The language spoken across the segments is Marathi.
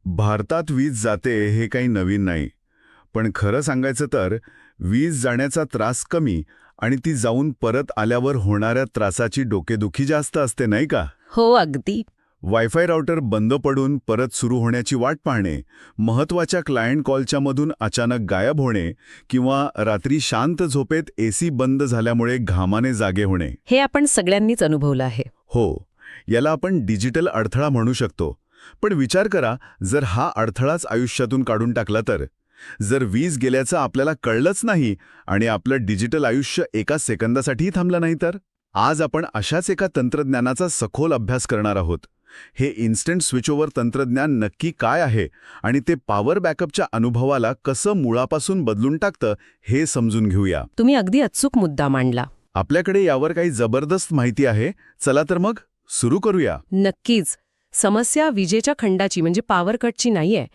भारतात वीज जाते हे काही नवीन नाही. पण खरं सांगायचं तर वीज जाण्याचा त्रास कमी आणि ती जाऊन परत आल्यावर होणाऱ्या त्रासाची डोकेदुखी जास्त असते नाही का? हो अगदी. वायफाय राउटर बंद पडून परत सुरू होण्याची वाट पाहणे, महत्त्वाच्या क्लायंट कॉलच्या मधून अचानक गायब होणे किंवा रात्री शांत झोपेत एसी बंद झाल्यामुळे घामाने जागे होणे. हे आपण सगळ्यांनीच अनुभवलं आहे. हो, याला आपण डिजिटल अडथळा म्हणू शकतो. पण विचार करा, जर हा अडथळाच आयुष्यातून काढून टाकला तर? जर वीज गेल्याचं आपल्याला कळलंच नाही आणि आपलं डिजिटल आयुष्य एका सेकंदासाठीही थांबलं नाही तर? आज आपण अशाच एका तंत्रज्ञानाचा सखोल अभ्यास करणार आहोत. हे इन्स्टंट स्विचओव्हर तंत्रज्ञान नक्की काय आहे आणि ते पॉवर बॅकअपच्या अनुभवाला कसं मुळापासून बदलून टाकतं हे समजून घेऊया. तुम्ही अगदी अचूक मुद्दा मांडला. आपल्याकडे यावर काही जबरदस्त माहिती आहे. चला तर मग सुरू करूया. नक्कीच. समस्या विजेच्या खंडाची म्हणजे पॉवर कटची नाहीये,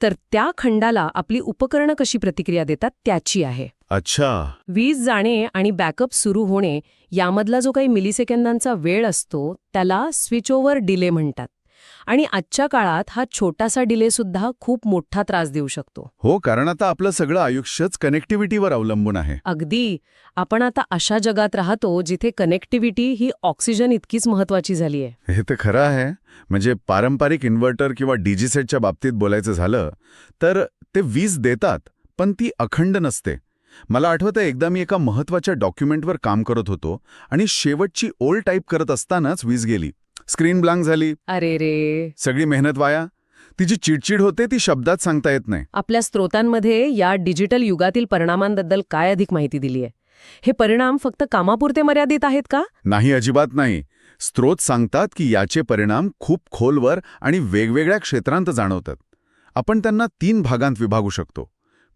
तर त्या खंडाला आपली उपकरणं कशी प्रतिक्रिया देतात त्याची आहे. अच्छा. वीज जाणे आणि बॅकअप सुरू होणे यामधला जो काही मिलिसेकंदांचा वेळ असतो त्याला स्विचओव्हर डिले म्हणतात. आणि आजच्या काळात हा छोटासा डिले सुद्धा खूप मोठा त्रास देऊ शकतो. हो, कारण आता आपलं सगळं आयुष्यच कनेक्टिव्हिटीवर अवलंबून आहे. अगदी. आपण आता अशा जगात राहतो जिथे कनेक्टिव्हिटी ही ऑक्सिजन इतकीच महत्वाची झाली आहे. हे तर खरं आहे. म्हणजे पारंपरिक इन्व्हर्टर किंवा डीजी सेटच्या बाबतीत बोलायचं झालं तर ते वीज देतात, पण ती अखंड नसते. मला आठवतं एकदा मी एका महत्त्वाच्या डॉक्युमेंटवर काम करत होतो आणि शेवटची ओळ टाईप करत असतानाच वीज गेली. स्क्रीन ब्लँक झाली. अरे रे. सगळी मेहनत वाया. ती जी चिडचिड होते ती शब्दात सांगता येत नाही. आपल्या स्रोतांमध्ये या डिजिटल युगातील परिणामांबद्दल काय अधिक माहिती दिली आहे? हे परिणाम फक्त कामापुरते मर्यादित आहेत का? नाही, अजिबात नाही. स्रोत सांगतात की याचे परिणाम खूप खोलवर आणि वेगवेगळ्या क्षेत्रांत जाणवतात. आपण त्यांना 3 भागांत विभागू शकतो.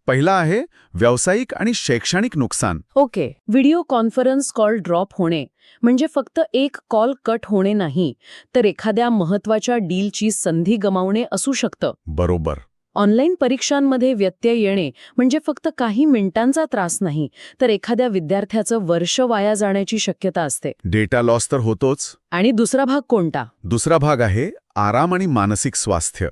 पहिला आहे व्यावसायिक आणि शैक्षणिक नुकसान. Okay. Video conference call drop होणे म्हणजे फक्त एक कॉल कट होणे नाही, तर एखाद्या महत्त्वाच्या डीलची संधी गमावणे असू शकतं. बरोबर. ऑनलाईन परीक्षांमध्ये व्यत्यय येणे म्हणजे फक्त काही मिनिटांचा त्रास नाही, तर एखाद्या विद्यार्थ्याचं वर्ष वाया जाण्याची शक्यता असते. डेटा लॉस तर होतोच. आणि दुसरा भाग कोणता? दुसरा भाग आहे आराम आणि मानसिक स्वास्थ्य.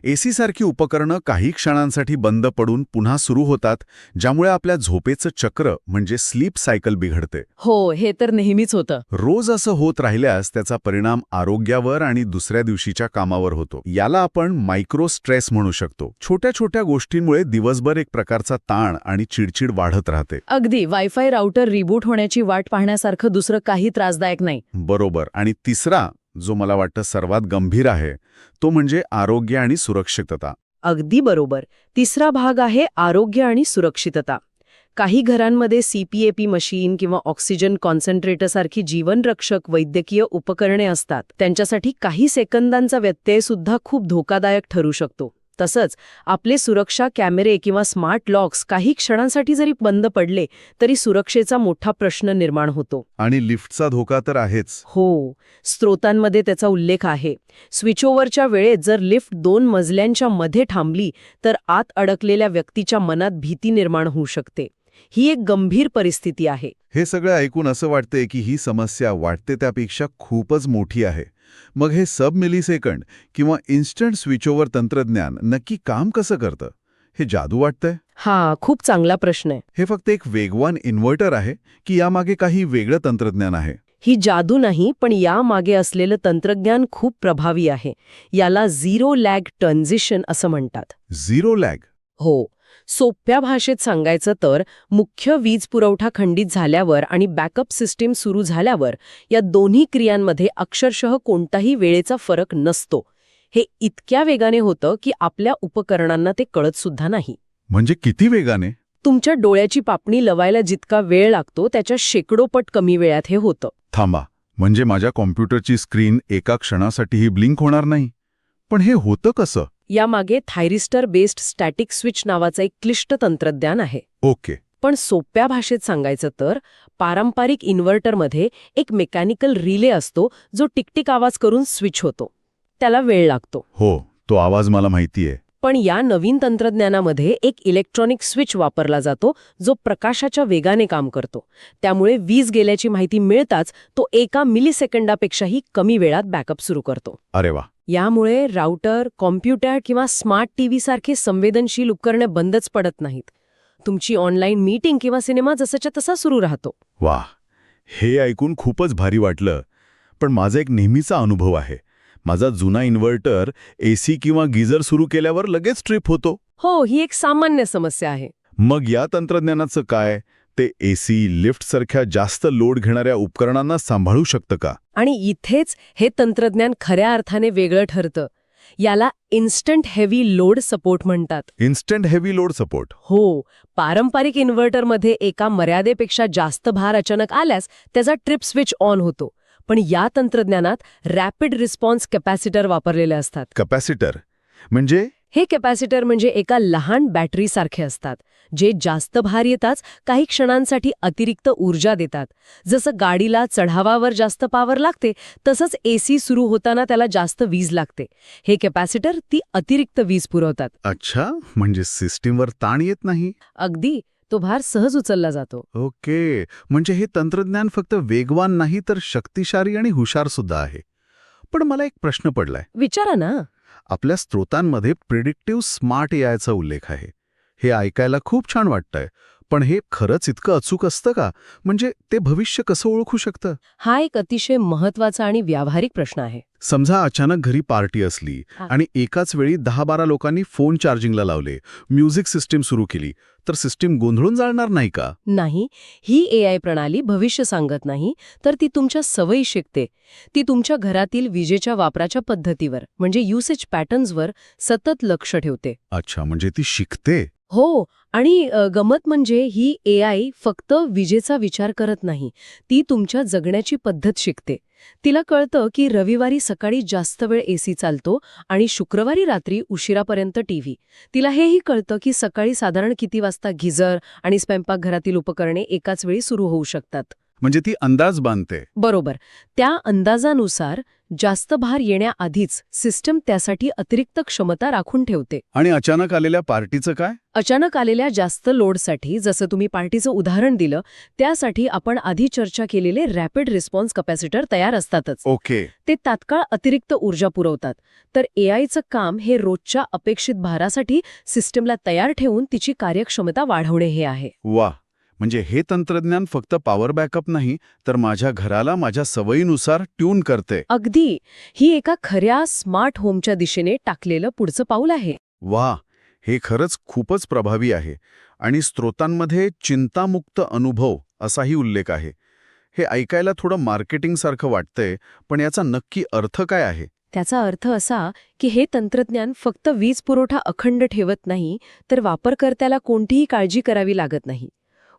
एसी सारखी उपकरणं काही क्षणांसाठी बंद पडून पुन्हा सुरू होतात, ज्यामुळे आपल्या झोपेचं चक्र म्हणजे स्लीप सायकल बिघडते. हो, हे तर नेहमीच होतं. रोज असं होत राहिल्यास त्याचा परिणाम आरोग्यावर आणि दुसऱ्या दिवशीच्या कामावर होतो. याला आपण मायक्रो स्ट्रेस म्हणू शकतो. छोट्या छोट्या गोष्टींमुळे दिवसभर एक प्रकारचा ताण आणि चिडचिड वाढत राहते. अगदी. वायफाय राउटर रिबूट होण्याची वाट पाहण्यासारखं दुसरं काही त्रासदायक नाही. बरोबर. आणि तिसरा, जो मला वाटतं सर्वात गंभीर आहे, तो म्हणजे आरोग्य आणि सुरक्षितता. अगदी बरोबर. तिसरा भाग आहे आरोग्य आणि सुरक्षितता. काही घरांमध्ये CPAP मशीन किंवा ऑक्सिजन कॉन्सन्ट्रेटरसारखी जीवनरक्षक वैद्यकीय उपकरणे असतात. त्यांच्यासाठी काही सेकंदांचा व्यत्यय सुद्धा खूप धोकादायक ठरू शकतो. तसंच आपले सुरक्षा कॅमेरे किंवा स्मार्ट लॉक्स काही क्षणांसाठी जरी बंद पडले तरी सुरक्षेचा मोठा प्रश्न निर्माण होतो. आणि लिफ्टचा धोका तर आहेच. हो, स्रोतांमध्ये त्याचा उल्लेख आहे. स्विचओव्हरच्या वेळेत जर लिफ्ट 2 मजल्यांच्या मध्ये थांबली तर आत अडकलेल्या व्यक्तीच्या मनात भीती निर्माण होऊ शकते. ही एक गंभीर परिस्थिती आहे. हे सगळं ऐकून असं वाटतंय की ही समस्या वाटते त्यापेक्षा खूपच मोठी आहे. मग हे सब मिलीसेकंड किंवा इन्स्टंट स्विचओव्हर तंत्रज्ञान नक्की काम कसं करतं? हे जादू वाटतंय? हा खूप चांगला प्रश्न आहे. हे फक्त एक वेगवान इन्व्हर्टर आहे की यामागे काही वेगळं तंत्रज्ञान आहे? ही जादू नाही, पण यामागे असलेलं तंत्रज्ञान खूप प्रभावी आहे. याला झिरो लॅग ट्रान्झिशन असं म्हणतात. Zero lag? हो. सोप्या भाषेत सांगायचं तर मुख्य वीज पुरवठा खंडित झाल्यावर आणि बॅकअप सिस्टीम सुरू झाल्यावर या दोन्ही क्रियांमध्ये अक्षरशः कोणताही वेळेचा फरक नसतो. हे इतक्या वेगाने होतं की आपल्या उपकरणांना ते कळत सुद्धा नाही. म्हणजे किती वेगाने? तुमच्या डोळ्याची पापणी लवायला जितका वेळ लागतो त्याच्या शेकडो पट कमी वेळात हे होतं. थांबा, म्हणजे माझ्या कॉम्प्युटरची स्क्रीन एका क्षणासाठीही ब्लिंक होणार नाही? पण हे होतं कसं? यामागे थायरिस्टर बेस्ड स्टॅटिक स्विच नावाचं एक क्लिष्ट तंत्रज्ञान आहे. ओके. पण सोप्या भाषेत सांगायचं तर पारंपरिक इन्व्हर्टरमध्ये एक मेकॅनिकल रिले असतो जो टिकटिक आवाज करून स्विच होतो. त्याला वेळ लागतो. हो, तो आवाज मला माहितीये. पण या नवीन तंत्रज्ञानामध्ये एक इलेक्ट्रॉनिक स्विच वापरला जातो जो प्रकाशाच्या वेगाने काम करतो. त्यामुळे वीज गेल्याची माहिती मिळताच तो एका मिलिसेकंदापेक्षाही कमी वेळात बॅकअप सुरू करतो. अरे वा. यामुळे राउटर, कॉम्प्युटर किंवा स्मार्ट टीव्ही सारखे संवेदनशील उपकरणे बंदच पडत नाहीत. तुमची ऑनलाईन मीटिंग किंवा सिनेमा जसाच्या तसा सुरू राहतो. वाह, हे ऐकून खूपच भारी वाटलं. पण माझा एक नेहमीचा अनुभव आहे. माझा जुना इन्व्हर्टर एसी किंवा गीझर सुरू केल्यावर लगेच ट्रिप होतो. हो, ही एक सामान्य समस्या आहे. मग या तंत्रज्ञानाचं काय? ते एसी, लिफ्टसारख्या जास्त लोड घेणाऱ्या उपकरणांना सांभाळू शकतं का? आणि इथेच हे तंत्रज्ञान खऱ्या अर्थाने वेगळं ठरतं. याला इन्स्टंट हेवी लोड सपोर्ट म्हणतात. Instant heavy load support. हो, पारंपरिक इन्व्हर्टरमध्ये एका मर्यादेपेक्षा जास्त भार अचानक आल्यास त्याचा ट्रिप स्विच ऑन होतो. पण या तंत्रज्ञानात रॅपिड रिस्पॉन्स कॅपॅसिटर वापरलेले असतात. कॅपॅसिटर म्हणजे? हे कॅपॅसिटर म्हणजे एका लहान बॅटरीसारखे असतात, जे जास्त भार येताच काही क्षणांसाठी अतिरिक्त ऊर्जा देतात. जसं गाडीला चढावावर जास्त पॉवर लागते, तसंच एसी सुरू होताना त्याला जास्त वीज लागते. हे कॅपॅसिटर ती अतिरिक्त वीज पुरवतात. अच्छा, म्हणजे सिस्टीमवर ताण येत नाही. अगदी, तो भार सहज उचलला जातो. ओके, म्हणजे हे तंत्रज्ञान फक्त वेगवान नाही तर शक्तिशाली आणि हुशार सुद्धा आहे. पण मला एक प्रश्न पडलाय. विचारा ना. आपल्या स्रोतांमध्ये प्रिडिक्टिव्ह स्मार्ट एआयचा उल्लेख आहे. हे ऐकायला खूप छान वाटतंय, पण हे खरंच इतकं अचूक असतं का? म्हणजे ते भविष्य कसं ओळखू शकतं? हा एक अतिशय महत्वाचा आणि व्यावहारिक प्रश्न आहे. समजा अचानक घरी पार्टी असली आणि एकाच वेळी 10-12 लोकांनी फोन चार्जिंगला लावले, म्युझिक सिस्टीम सुरू केली, तर सिस्टीम गोंधळून जाणार नाही का? नाही, ही एआय प्रणाली भविष्य सांगत नाही, तर ती तुमच्या सवयी शिकते. ती तुमच्या घरातील विजेच्या वापराच्या पद्धतीवर म्हणजे युसेज पॅटर्न्सवर सतत लक्ष ठेवते. अच्छा, म्हणजे ती शिकते. हो, आणि गमत म्हणजे ही एआय फक्त विजेचा विचार करत नाही, ती तुमच्या जगण्याची पद्धत शिकते. तिला कळतं की रविवारी सकाळी जास्त वेळ एसी चालतो आणि शुक्रवारी रात्री उशिरापर्यंत टीव्ही. तिला हेही कळतं की सकाळी साधारण किती वाजता गिझर आणि स्वयंपाकघरातील उपकरणे एकाच वेळी सुरू होऊ शकतात. म्हणजे ती अंदाज बांधते. बरोबर. त्या अंदाजानुसार जास्त भार येण्याआधीच सिस्टम त्यासाठी अतिरिक्त क्षमता राखून ठेवते. आणि अचानक आलेल्या पार्टीचं काय? अचानक आलेल्या जास्त लोडसाठी, जसं तुम्ही पार्टीचं उदाहरण दिलं, त्यासाठी आपण आधी चर्चा केलेले रॅपिड रिस्पॉन्स कॅपॅसिटर तयार असतातच. ओके. ते तात्काळ अतिरिक्त ऊर्जा पुरवतात. तर एआयचं काम हे रोजच्या अपेक्षित भारासाठी सिस्टमला तयार ठेवून तिची कार्यक्षमता वाढवणे हे आहे. वा, म्हणजे हे तंत्रज्ञान फक्त पॉवर बॅकअप नाही, तर माझ्या घराला माझ्या सवयीनुसार ट्यून करते. अगदी, ही एका खऱ्या स्मार्ट होमच्या दिशेने टाकलेलं पुढचं पाऊल आहे. वा, हे खरंच खूपच प्रभावी आहे. आणि स्रोतांमध्ये चिंतामुक्त अनुभव असाही उल्लेख आहे. हे ऐकायला थोडं मार्केटिंगसारखं वाटतंय, पण याचा नक्की अर्थ काय आहे? त्याचा अर्थ असा की हे तंत्रज्ञान फक्त वीज पुरवठा अखंड ठेवत नाही, तर वापरकर्त्याला कोणतीही काळजी करावी लागत नाही.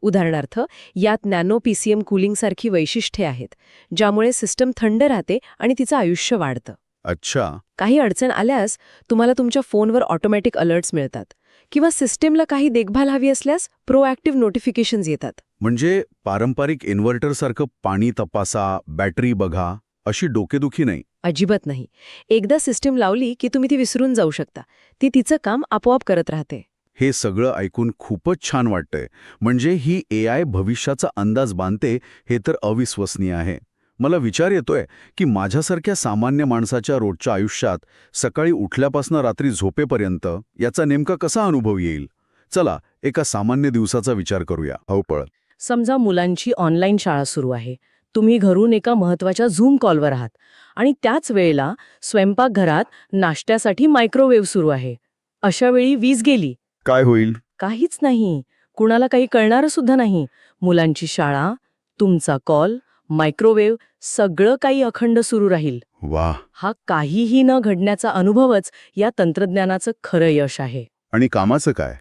उदाहरणार्थ, यात नॅनो पीसीएम कूलिंगसारखी वैशिष्ट्ये आहेत, ज्यामुळे सिस्टम थंड राहते आणि तिचं आयुष्य वाढतं. अच्छा. काही अडचण आल्यास तुम्हाला तुमच्या फोनवर ऑटोमॅटिक अलर्ट्स मिळतात, किंवा सिस्टीमला काही देखभाल हवी असल्यास प्रोॲक्टिव्ह नोटिफिकेशन्स येतात. म्हणजे पारंपरिक इन्व्हर्टरसारखं पाणी तपासा, बॅटरी बघा, अशी डोकेदुखी नाही. अजिबात नाही. एकदा सिस्टीम लावली की तुम्ही ती विसरून जाऊ शकता. ती तिचं काम आपोआप करत राहते. हे सगळं ऐकून खूपच छान वाटतंय. म्हणजे ही एआय भविष्याचा अंदाज बांधते, हे तर अविश्वसनीय आहे. मला विचार येतोय की माझ्यासारख्या सामान्य माणसाच्या रोजच्या आयुष्यात सकाळी उठल्यापासून रात्री झोपेपर्यंत याचा नेमका कसा अनुभव येईल. चला, एका सामान्य दिवसाचा विचार करूया. धावपळ. समजा मुलांची ऑनलाईन शाळा सुरू आहे. तुम्ही घरून एका महत्त्वाच्या झूम कॉलवर आहात आणि त्याच वेळेला स्वयंपाकघरात नाश्त्यासाठी मायक्रोवेव्ह सुरू आहे. अशा वेळी वीज गेली. काय होईल? काहीच नाही. कुणाला काही कळणारं सुद्धा नाही. मुलांची शाळा, तुमचा कॉल, मायक्रोवेव्ह सगळं काही अखंड सुरू राहील. वा. हा काहीही न घडण्याचा अनुभवच या तंत्रज्ञानाचं खरं यश आहे. आणि कामाचं काय?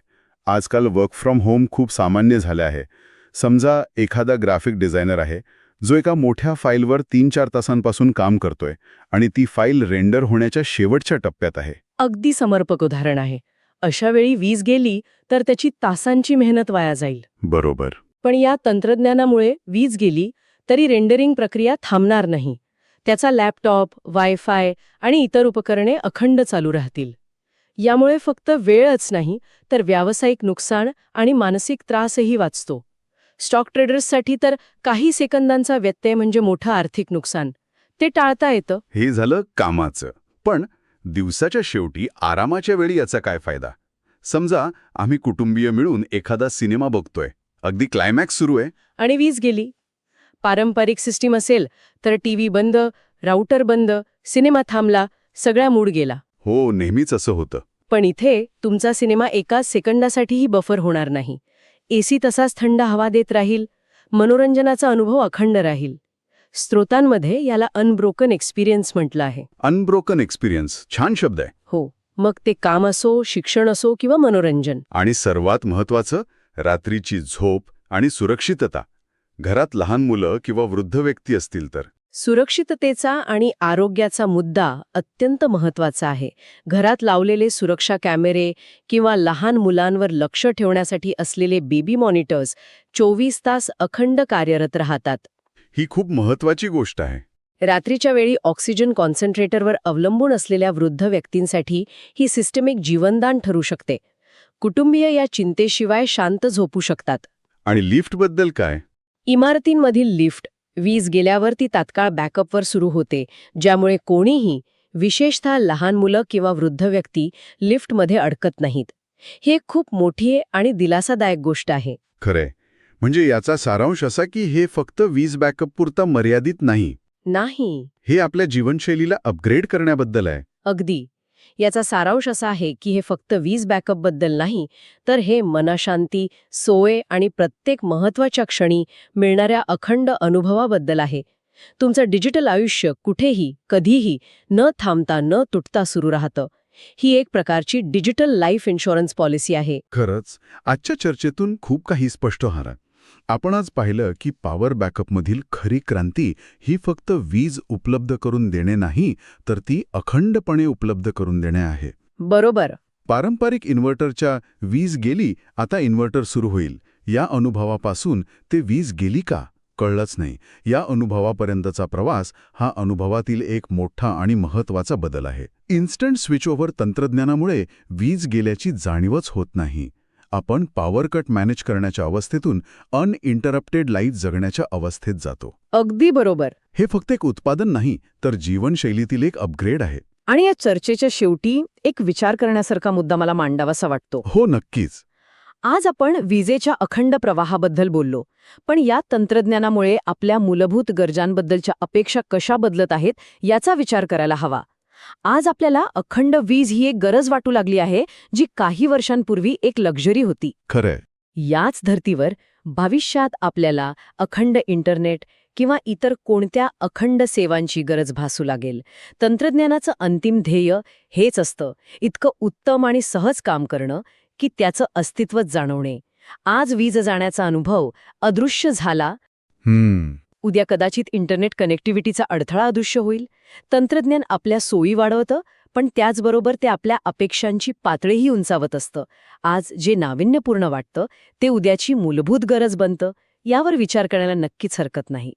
आजकाल वर्क फ्रॉम होम खूप सामान्य झाले आहे. समजा एखादा ग्राफिक डिझायनर आहे, जो एका मोठ्या फाईलवर 3-4 तासांपासून काम करतोय आणि ती फाईल रेंडर होण्याच्या शेवटच्या टप्प्यात आहे. अगदी समर्पक उदाहरण आहे. अशा वेळी वीज गेली तर त्याची तासांची मेहनत वाया जाईल. बरोबर. पण या तंत्रज्ञानामुळे वीज गेली तरी रेंडरिंग प्रक्रिया थांबणार नाही. त्याचा लॅपटॉप, वायफाय आणि इतर उपकरणे अखंड चालू राहतील. यामुळे फक्त वेळच नाही, तर व्यावसायिक नुकसान आणि मानसिक त्रासही वाचतो. स्टॉक ट्रेडर्ससाठी तर काही सेकंदांचा व्यत्यय म्हणजे मोठं आर्थिक नुकसान. ते टाळता येतं. हे झालं कामाचं. पण दिवसाच्या शेवटी आरामाच्या वेळी याचा काय फायदा? समजा आम्ही कुटुंबीय मिळून एखादा सिनेमा बघतोय, अगदी क्लायमॅक्स सुरू आहे. आणि वीज गेली. पारंपरिक सिस्टीम असेल तर टीव्ही बंद, राऊटर बंद, सिनेमा थांबला, सगळा मूड गेला. हो, नेहमीच असं होतं. पण इथे तुमचा सिनेमा एका सेकंदासाठीही बफर होणार नाही. एसी तसाच थंड हवा देत राहील, मनोरंजनाचा अनुभव अखंड राहील. स्रोतांमध्ये याला अनब्रोकन एक्सपिरियन्स म्हटलं आहे. अनब्रोकन एक्सपिरियन्स, छान शब्द आहे. हो, मग ते काम असो, शिक्षण असो किंवा मनोरंजन. आणि सर्वात महत्वाचं, रात्रीची झोप आणि सुरक्षितता. घरात लहान मुलं किंवा वृद्ध व्यक्ती असतील तर. सुरक्षिततेचा आणि आरोग्याचा मुद्दा अत्यंत महत्त्वाचा आहे. घरात लावलेले सुरक्षा कॅमेरे किंवा लहान मुलांवर लक्ष ठेवण्यासाठी असलेले बेबी मॉनिटर्स 24 तास अखंड कार्यरत राहतात. ही खूप महत्वाची गोष्ट आहे. रात्रीच्या वेळी ऑक्सिजन कॉन्सन्ट्रेटरवर अवलंबून असलेल्या वृद्ध व्यक्तींसाठी ही सिस्टम एक जीवनदान ठरू शकते. कुटुंबीय या चिंतेशिवाय शांत झोपू शकतात. आणि लिफ्टबद्दल काय? इमारतींमधील लिफ्ट वीज गेल्यावर ती तात्काळ बॅकअपवर सुरू होते, ज्यामुळे कोणीही, विशेषतः लहान मुलं किंवा वृद्ध व्यक्ती, लिफ्टमध्ये अडकत नाहीत. ही एक खूप मोठी आणि दिलासादायक गोष्ट आहे. खरंय. म्हणजे याचा सारांश असा की हे फक्त वीज बॅकअप पुरता मर्यादित नाही. हे आपल्या जीवनशैलीला अपग्रेड करण्याबद्दल आहे. अगदी. याचा सारांश असा आहे की हे फक्त वीज बॅकअपबद्दल नाही, तर हे मनशांती, सोय आणि प्रत्येक महत्त्वाच्या क्षणी मिळणाऱ्या अखंड अनुभवाबद्दल आहे. तुमचं डिजिटल आयुष्य कुठेही, कधीही, न थांबता, न तुटता सुरू राहतं. ही एक प्रकारची डिजिटल लाईफ इन्शुरन्स पॉलिसी आहे. खरंच, आजच्या चर्चेतून खूप काही स्पष्ट होणार. आपण आज पाहिलं की पॉवर बॅकअपमधील खरी क्रांती ही फक्त वीज उपलब्ध करून देणे नाही, तर ती अखंडपणे उपलब्ध करून देणे आहे. बरोबर. पारंपरिक इन्व्हर्टरच्या वीज गेली, आता इन्व्हर्टर सुरू होईल, या अनुभवापासून ते वीज गेली का कळलंच नाही, या अनुभवापर्यंतचा प्रवास हा अनुभवातील एक मोठा आणि महत्त्वाचा बदल आहे. इन्स्टंट स्विचओव्हर तंत्रज्ञानामुळे वीज गेल्याची जाणीवच होत नाही. आपण पॉवर कट मॅनेज करण्याच्या अवस्थेतून अनइंटरप्टेड लाईफ जगण्याच्या अवस्थेत जातो. अगदी बरोबर. हे फक्त एक उत्पादन नाही, तर जीवनशैलीतील एक अपग्रेड आहे. आणि या चर्चेच्या शेवटी एक विचार करण्यासारखा मुद्दा मला मांडावासा वाटतो. हो, नक्कीच. आज आपण विजेच्या अखंड प्रवाहाबद्दल बोललो, पण या तंत्रज्ञानामुळे आपल्या मूलभूत गरजांबद्दलच्या अपेक्षा कशा बदलत आहेत याचा विचार करायला हवा. आज आपल्याला अखंड वीज ही एक गरज वाटू लागली आहे, जी काही वर्षांपूर्वी एक लक्झरी होती. खरंय. याच धर्तीवर भविष्यात आपल्याला अखंड इंटरनेट किंवा इतर कोणत्या अखंड सेवांची गरज भासू लागेल. तंत्रज्ञानाचं अंतिम ध्येय हेच असतं, इतकं उत्तम आणि सहज काम करणं की त्याचं अस्तित्वच जाणवणे. आज वीज जाण्याचा अनुभव अदृश्य झाला, उद्या कदाचित इंटरनेट कनेक्टिव्हिटीचा अडथळा अदृश्य होईल. तंत्रज्ञान आपल्या सोयी वाढवतं, पण त्याचबरोबर ते आपल्या अपेक्षांची पातळीही उंचावत असतं. आज जे नाविन्यपूर्ण वाटतं ते उद्याची मूलभूत गरज बनतं. यावर विचार करायला नक्कीच हरकत नाही.